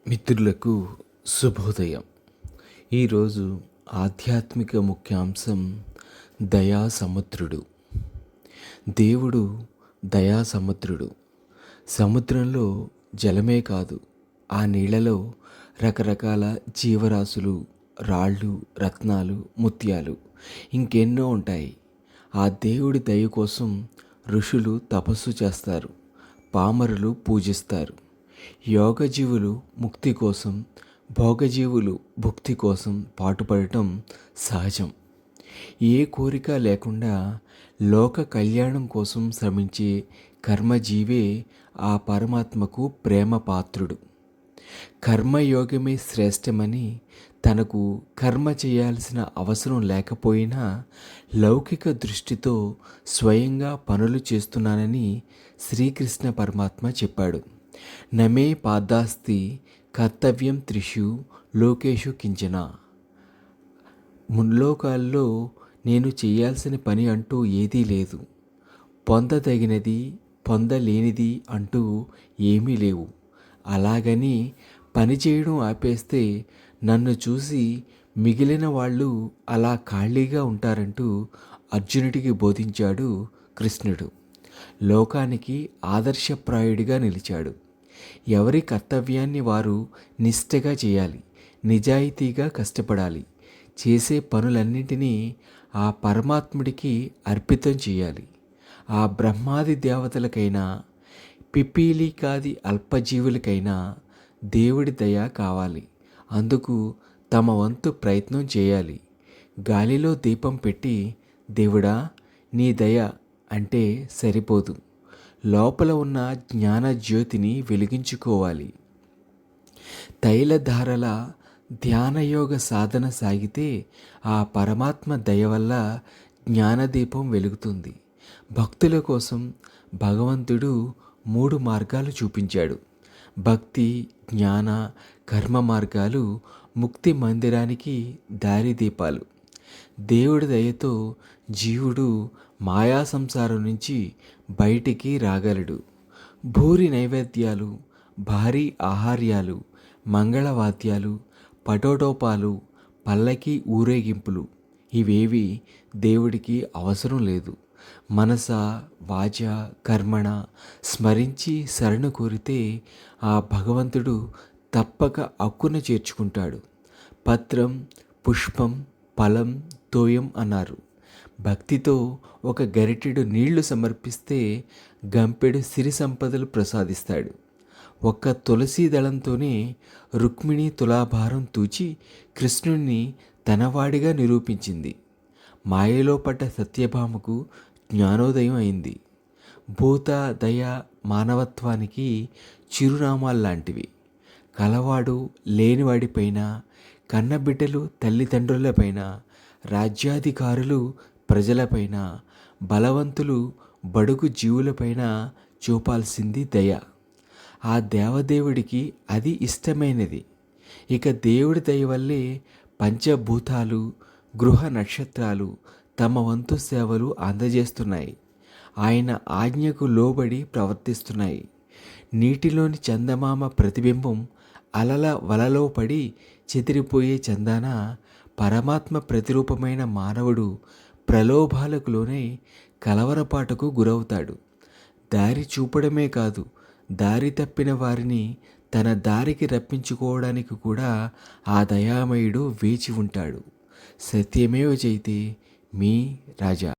మిత్రులకు శుభోదయం. ఈరోజు ఆధ్యాత్మిక ముఖ్యాంశం దయాసముద్రుడు. దేవుడు దయాసముద్రుడు. సముద్రంలో జలమే కాదు, ఆ నీళ్లలో రకరకాల జీవరాశులు, రాళ్ళు, రత్నాలు, ముత్యాలు ఇంకెన్నో ఉంటాయి. ఆ దేవుడి దయ కోసం ఋషులు తపస్సు చేస్తారు, పామరులు పూజిస్తారు. యోగజీవులు ముక్తి కోసం, భోగజీవులు భుక్తి కోసం పాటుపడటం సహజం. ఏ కోరిక లేకుండా లోక కళ్యాణం కోసం శ్రమించే కర్మజీవే ఆ పరమాత్మకు ప్రేమ పాత్రుడు. కర్మయోగమే శ్రేష్టమని, తనకు కర్మ చేయాల్సిన అవసరం లేకపోయినా లౌకిక దృష్టితో స్వయంగా పనులు చేస్తున్నానని శ్రీకృష్ణ పరమాత్మ చెప్పాడు. నమే పాదాస్తి కర్తవ్యం త్రిషు లోకేషు కించన. ముల్లోకాల్లో నేను చేయాల్సిన పని అంటూ ఏదీ లేదు, పొందదగినది పొందలేనిది అంటూ ఏమీ లేవు. అలాగని పని చేయడం ఆపేస్తే నన్ను చూసి మిగిలిన వాళ్ళు అలా ఖాళీగా ఉంటారంటూ అర్జునుడికి బోధించాడు కృష్ణుడు. లోకానికి ఆదర్శప్రాయుడిగా నిలిచాడు. ఎవరి కర్తవ్యాన్ని వారు నిష్ఠగా చేయాలి, నిజాయితీగా కష్టపడాలి, చేసే పనులన్నింటినీ ఆ పరమాత్ముడికి అర్పితం చేయాలి. ఆ బ్రహ్మాది దేవతలకైనా, పిపీలికాది అల్పజీవులకైనా దేవుడి దయ కావాలి. అందుకు తమ వంతు ప్రయత్నం చేయాలి. గాలిలో దీపం పెట్టి దేవుడా నీ దయ అంటే సరిపోదు, లోపల ఉన్న జ్ఞాన జ్యోతిని వెలిగించుకోవాలి. తైలధారల ధ్యానయోగ సాధన సాగితే ఆ పరమాత్మ దయ వల్ల జ్ఞానదీపం వెలుగుతుంది. భక్తుల కోసం భగవంతుడు 3 మార్గాలు చూపించాడు. భక్తి, జ్ఞాన, కర్మ మార్గాలు ముక్తి మందిరానికి దారిదీపాలు. దేవుడి దయతో జీవుడు మాయా సంసారం నుంచి బయటికి రాగలడు. భూరి నైవేద్యాలు, భారీ ఆహార్యాలు, మంగళవాద్యాలు, పటోటోపాలు, పల్లకి ఊరేగింపులు ఇవేవి దేవుడికి అవసరం లేదు. మనస వాచ కర్మణ స్మరించి శరణు కోరితే ఆ భగవంతుడు తప్పక అక్కున చేర్చుకుంటాడు. పత్రం పుష్పం ఫలం తోయం అన్నారు. భక్తితో ఒక గరిటెడు నీళ్లు సమర్పిస్తే గంపెడు సిరి సంపదలు ప్రసాదిస్తాడు. ఒక్క తులసీ దళంతోనే రుక్మిణి తులాభారం తూచి కృష్ణుణ్ణి తనవాడిగా నిరూపించింది. మాయలో పడ్డ సత్యభామకు జ్ఞానోదయం అయింది. భూత దయ మానవత్వానికి చిరునామాల్లాంటివి. కలవాడు లేనివాడిపైన, కన్నబిడ్డలు తల్లిదండ్రులపైన, రాజ్యాధికారులు ప్రజలపైన, బలవంతులు బడుగు జీవులపైన చూపాల్సింది దయ. ఆ దేవదేవుడికి అది ఇష్టమైనది. ఇక దేవుడి దయ వల్లే పంచభూతాలు, గృహ నక్షత్రాలు తమ వంతు సేవలు అందజేస్తున్నాయి. ఆయన ఆజ్ఞకు లోబడి ప్రవర్తిస్తున్నాయి. నీటిలోని చందమామ ప్రతిబింబం అలల వలలో పడి చెదిరిపోయే చందాన పరమాత్మ ప్రతిరూపమైన మానవుడు ప్రలోభాలకు లోనై కలవరపాటుకు గురవుతాడు. దారి చూపడమే కాదు, దారి తప్పిన వారిని తన దారికి రప్పించుకోవడానికి కూడా ఆ దయామయుడు వేచి ఉంటాడు. సత్యమేవ జయతే. మీ రాజా.